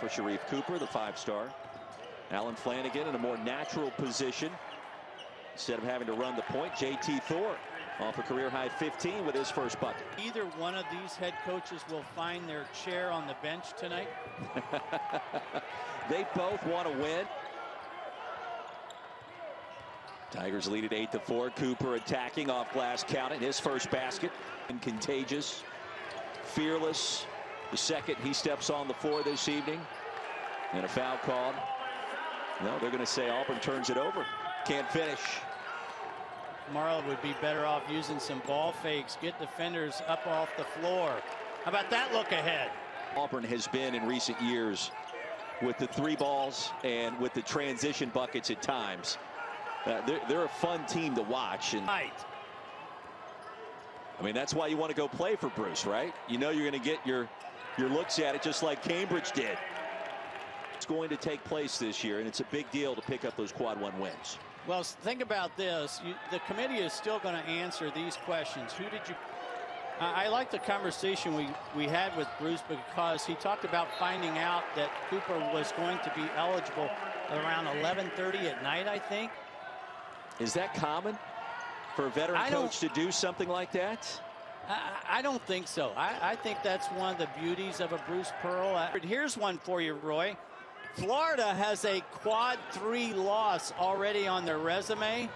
for Sharife Cooper, the 5-star. Alan Flanagan in a more natural position. Instead of having to run the point, J.T. Thor off a career-high 15 with his first bucket. Either one of these head coaches will find their chair on the bench tonight. They both want to win. Tigers lead at 8-4. Cooper attacking off glass, counting his first basket. And contagious, fearless. The second he steps on the floor this evening. And a foul called. No, they're going to say Auburn turns it over. Can't finish. Marla would be better off using some ball fakes, get defenders up off the floor. How about that look ahead? Auburn has been in recent years with the 3 balls and with the transition buckets at times. They're a fun team to watch. And right. I mean, that's why you want to go play for Bruce, right? You know you're going to get your looks at it just like Cambridge did. It's going to take place this year, and it's a big deal to pick up those quad 1 wins. Well, think about this. The committee is still going to answer these questions. Who did you... I like the conversation we had with Bruce, because he talked about finding out that Cooper was going to be eligible around 11:30 at night, I think. Is that common for a veteran coach to do something like that? I don't think so. I think that's one of the beauties of a Bruce Pearl. Here's one for you, Roy. Florida has a quad 3 loss already on their resume.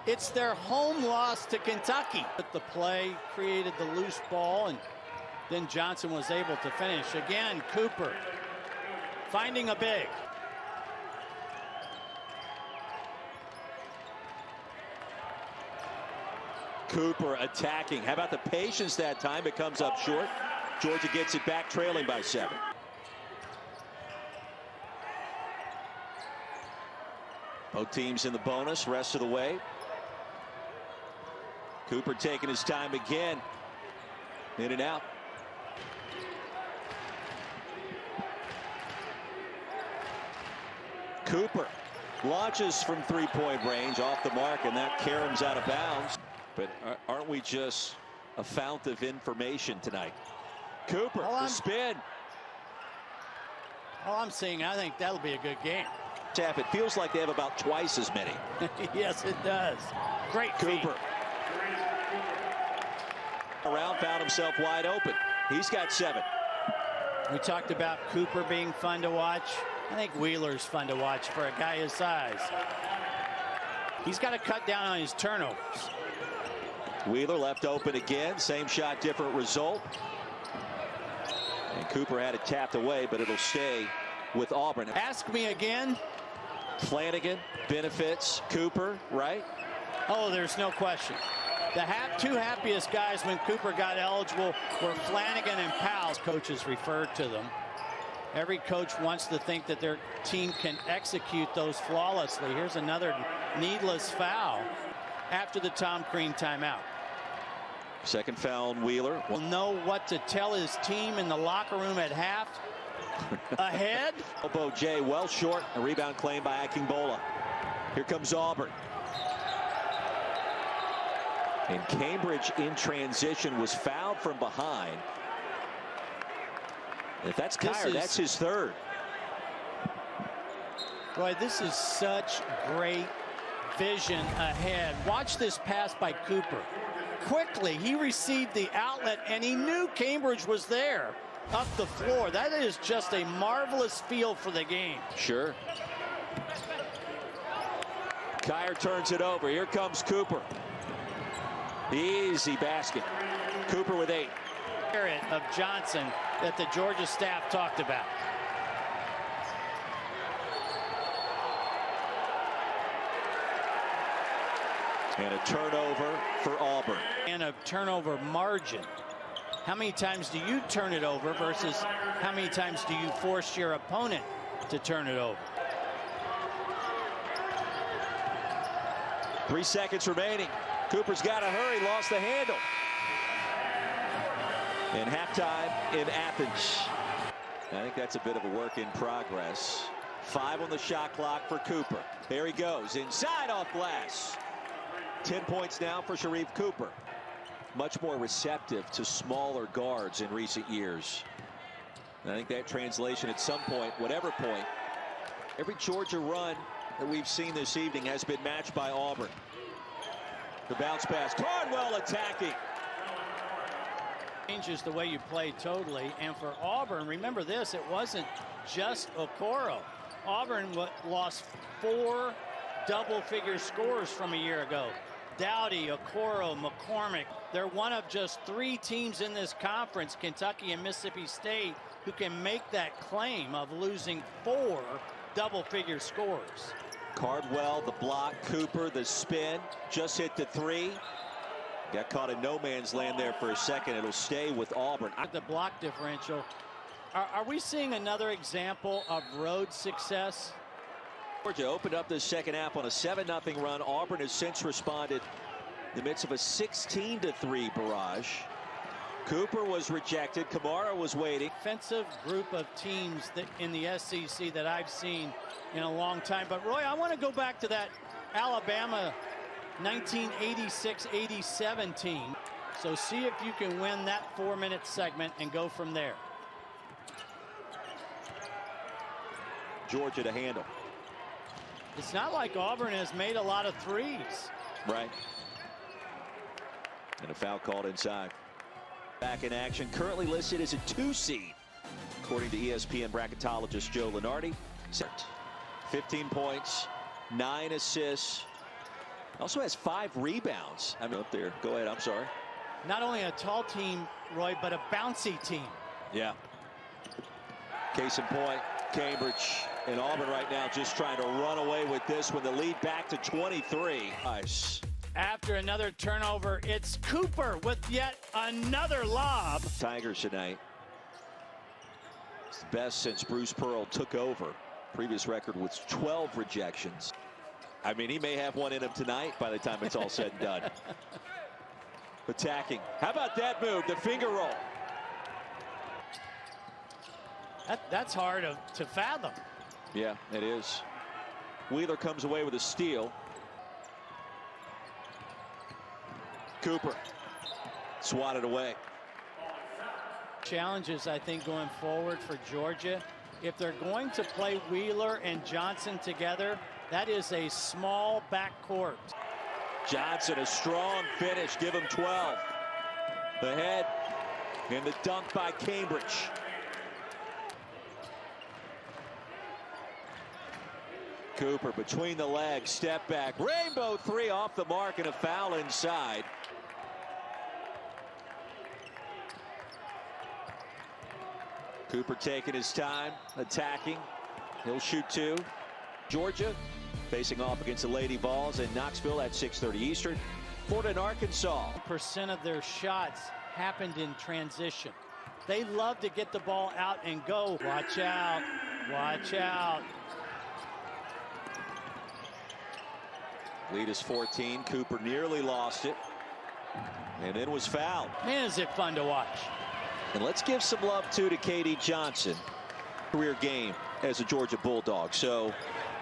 It's their home loss to Kentucky. But the play created the loose ball, and then Johnson was able to finish. Again, Cooper finding a big. Cooper attacking. How about the patience that time? It comes up short. Georgia gets it back, trailing by 7. Both teams in the bonus rest of the way. Cooper taking his time again. In and out. Cooper launches from 3-point range, off the mark, and that caroms out of bounds. But aren't we just a fount of information tonight? Cooper, the spin. All I'm saying, I think that'll be a good game. It feels like they have about twice as many. Yes, it does. Great Cooper. Around, found himself wide open. He's got 7. We talked about Cooper being fun to watch. I think Wheeler's fun to watch for a guy his size. He's got to cut down on his turnovers. Wheeler left open again. Same shot, different result. And Cooper had it tapped away, but it'll stay with Auburn. Ask me again. Flanagan benefits Cooper, right? Oh, there's no question. The 2 happiest guys when Cooper got eligible were Flanagan and Powell. Coaches referred to them. Every coach wants to think that their team can execute those flawlessly. Here's another needless foul after the Tom Crean timeout. Second foul on Wheeler. Will know what to tell his team in the locker room at half. Ahead. Elbow J well short. A rebound claimed by Akingbola. Here comes Auburn. And Cambridge in transition was fouled from behind. If that's Kyer, that's his 3rd. Boy, this is such great vision ahead. Watch this pass by Cooper. Quickly, he received the outlet, and he knew Cambridge was there up the floor. That is just a marvelous feel for the game. Sure. Kyer turns it over. Here comes Cooper. Easy basket. Cooper with 8. Of Johnson that the Georgia staff talked about. And a turnover for Auburn. And a turnover margin. How many times do you turn it over versus how many times do you force your opponent to turn it over? 3 seconds remaining. Cooper's got to hurry, lost the handle. And halftime in Athens. I think that's a bit of a work in progress. 5 on the shot clock for Cooper. There he goes, inside off glass. 10 points now for Sharife Cooper. Much more receptive to smaller guards in recent years. And I think that translation at some point, whatever point, every Georgia run that we've seen this evening has been matched by Auburn. The bounce pass, Cardwell attacking. Changes the way you play totally. And for Auburn, remember this, it wasn't just Okoro. Auburn lost 4 double-figure scores from a year ago. Dowdy, Okoro, McCormick. They're one of just 3 teams in this conference, Kentucky and Mississippi State, who can make that claim of losing 4 double-figure scores. Cardwell, the block, Cooper, the spin, just hit the 3. Got caught in no man's land there for a second. It'll stay with Auburn. The block differential. Are we seeing another example of road success? Georgia opened up the second half on a 7-0 run. Auburn has since responded in the midst of a 16-3 barrage. Cooper was rejected. Kamara was waiting. Offensive group of teams that in the SEC that I've seen in a long time. But Roy, I want to go back to that Alabama 1986-87 team. So see if you can win that 4-minute segment and go from there. Georgia to handle. It's not like Auburn has made a lot of threes. Right. And a foul called inside. Back in action, currently listed as a 2 seed, according to ESPN bracketologist Joe Lunardi. 15 points, 9 assists. Also has 5 rebounds. I'm up there. Go ahead. I'm sorry. Not only a tall team, Roy, but a bouncy team. Yeah. Case in point, Cambridge and Auburn right now just trying to run away with this with the lead back to 23. Nice. After another turnover, it's Cooper with yet another lob. Tigers tonight. It's the best since Bruce Pearl took over. Previous record was 12 rejections. I mean, he may have one in him tonight by the time it's all said and done. Attacking. How about that move? The finger roll. That's hard to fathom. Yeah, it is. Wheeler comes away with a steal. Cooper swatted away. Challenges, I think, going forward for Georgia. If they're going to play Wheeler and Johnson together, that is a small backcourt. Johnson, a strong finish. Give him 12. The head and the dunk by Cambridge. Cooper between the legs, step back, rainbow 3 off the mark, and a foul inside. Cooper taking his time, attacking. He'll shoot 2. Georgia facing off against the Lady Vols in Knoxville at 6:30 Eastern. Florida and Arkansas. % of their shots happened in transition. They love to get the ball out and go. Watch out. Watch out. Lead is 14. Cooper nearly lost it and then was fouled. Man, is it fun to watch. And let's give some love too to KD Johnson. Career game as a Georgia Bulldog. So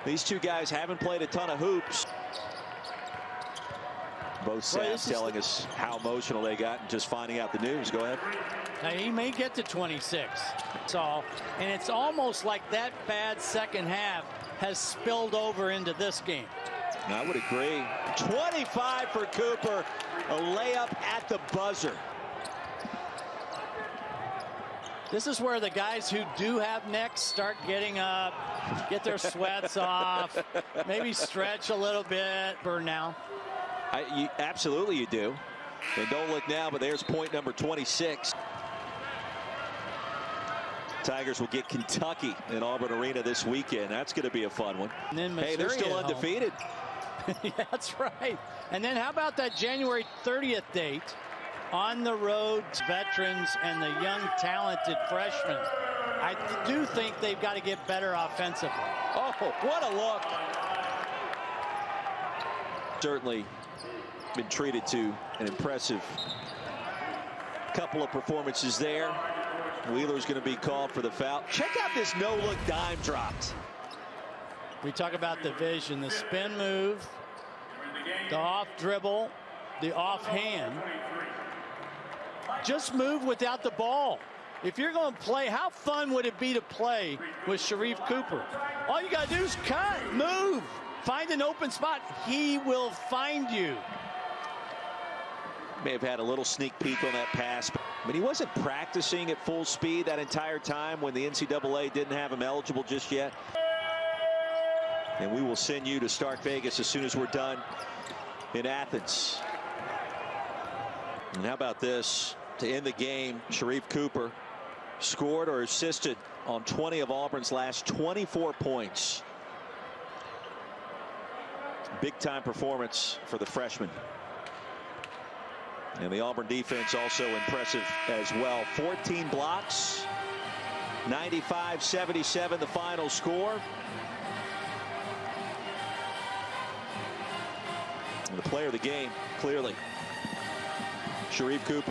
these two guys haven't played a ton of hoops. Both staffs telling us how emotional they got and just finding out the news. Go ahead. Now, he may get to 26. And it's almost like that bad second half has spilled over into this game. I would agree. 25 for Cooper. A layup at the buzzer. This is where the guys who do have necks start getting up, get their sweats off, maybe stretch a little bit. Burn now. Absolutely you do. And don't look now, but there's point number 26. Tigers will get Kentucky in Auburn Arena this weekend. That's going to be a fun one. And then hey, they're still undefeated. Yeah, that's right. And then how about that January 30th date? On the road, veterans and the young, talented freshmen. I do think they've got to get better offensively. Oh, what a look. Certainly been treated to an impressive couple of performances there. Wheeler's going to be called for the foul. Check out this no-look dime dropped. We talk about the vision, the spin move, the off dribble, the offhand. Just move without the ball. If you're going to play, how fun would it be to play with Sharife Cooper? All you got to do is cut, move, find an open spot. He will find you. May have had a little sneak peek on that pass. I mean, he wasn't practicing at full speed that entire time when the NCAA didn't have him eligible just yet. And we will send you to Stark Vegas as soon as we're done in Athens. And how about this? To end the game, Sharife Cooper scored or assisted on 20 of Auburn's last 24 points. Big time performance for the freshman. And the Auburn defense also impressive as well. 14 blocks, 95-77 the final score. And the player of the game, clearly, Sharife Cooper.